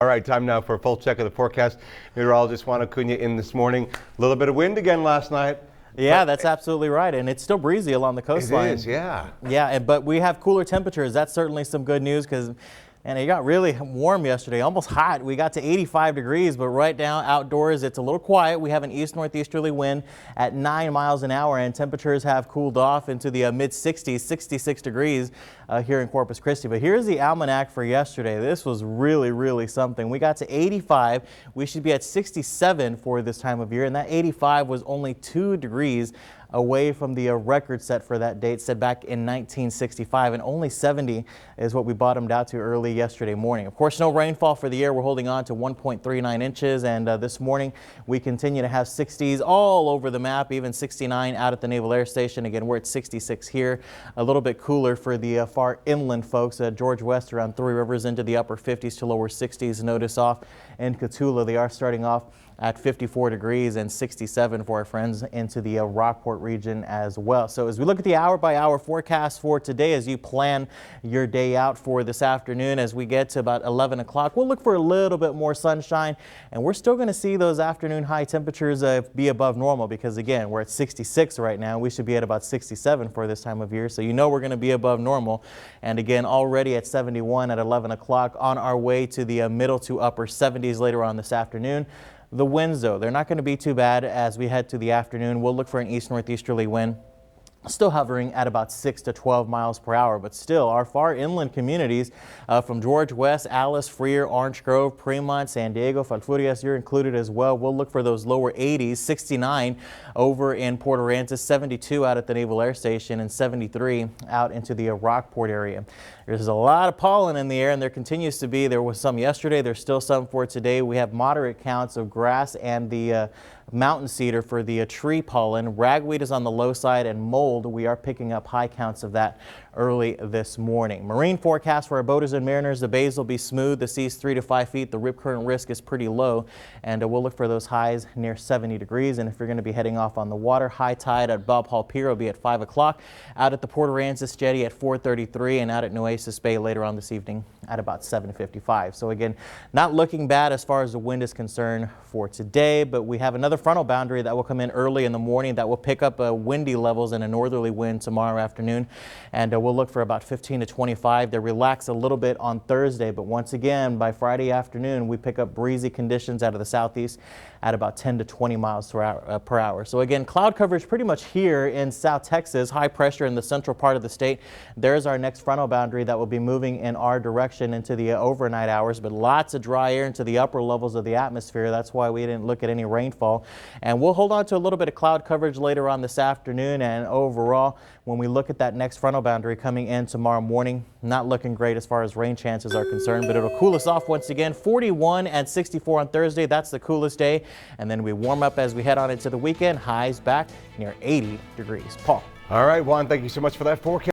All right, time now for a full check of the forecast. Meteorologist Juan Acuna in this morning. A little bit of wind again last night. Yeah, that's absolutely right, and it's still breezy along the coastline. It is, yeah. Yeah, but we have cooler temperatures. That's certainly some good news because, and it got really warm yesterday, almost hot. We got to 85 degrees, but right now outdoors it's a little quiet. We have an east-northeasterly wind at 9 miles an hour, and temperatures have cooled off into the mid-60s, 66 degrees here in Corpus Christi. But here's the almanac for yesterday. This was really something. We got to 85. We should be at 67 for this time of year, and that 85 was only 2 degrees away from the record set for that date, set back in 1965, and only 70 is what we bottomed out to early yesterday morning. Of course, no rainfall for the year. We're holding on to 1.39 inches, and this morning we continue to have 60s all over the map, even 69 out at the Naval Air Station. Again, we're at 66 here. A little bit cooler for the far inland folks. George West around Three Rivers into the upper 50s to lower 60s. Notice off in Cotulla, they are starting off at 54 degrees and 67 for our friends into the Rockport region as well. So as we look at the hour-by-hour forecast for today, as you plan your day out for this afternoon, as we get to about 11 o'clock, we'll look for a little bit more sunshine, and we're still going to see those afternoon high temperatures be above normal because, again, we're at 66 right now. We should be at about 67 for this time of year, so you know we're going to be above normal. And again, already at 71 at 11 o'clock, on our way to the middle to upper 70s later on this afternoon. The winds, though, they're not going to be too bad as we head to the afternoon. We'll look for an east-northeasterly wind, still hovering at about 6 to 12 miles per hour. But still, our far inland communities from George West, Alice, Freer, Orange Grove, Fremont, San Diego, Falfurrias, you're included as well. We'll look for those lower 80s, 69 over in Port Aransas, 72 out at the Naval Air Station, and 73 out into the Rockport area. There's a lot of pollen in the air, and there continues to be. There was some yesterday. There's still some for today. We have moderate counts of grass and the mountain cedar for the tree pollen. Ragweed is on the low side, and mold, we are picking up high counts of that early this morning. Marine forecast for our boaters and mariners: the bays will be smooth, the seas 3 to 5 feet, the rip current risk is pretty low, and we'll look for those highs near 70 degrees. And if you're going to be heading off on the water, high tide at Bob Hall Pier will be at 5 o'clock, out at the Port Aransas jetty at 4:33, and out at Nueces Bay later on this evening at about 7:55. So again, not looking bad as far as the wind is concerned for today, but we have another frontal boundary that will come in early in the morning that will pick up windy levels and a northerly wind tomorrow afternoon, and we'll look for about 15 to 25. They relax a little bit on Thursday, but once again by Friday afternoon we pick up breezy conditions out of the southeast at about 10 to 20 miles per hour. So again, cloud coverage pretty much here in South Texas, high pressure in the central part of the state. There's our next frontal boundary that will be moving in our direction into the overnight hours, but lots of dry air into the upper levels of the atmosphere. That's why we didn't look at any rainfall, and we'll hold on to a little bit of cloud coverage later on this afternoon. And overall, when we look at that next frontal boundary coming in tomorrow morning, not looking great as far as rain chances are concerned, but it'll cool us off once again. 41 and 64 on Thursday. That's the coolest day, and then we warm up as we head on into the weekend. Highs back near 80 degrees. Paul. All right, Juan, thank you so much for that forecast.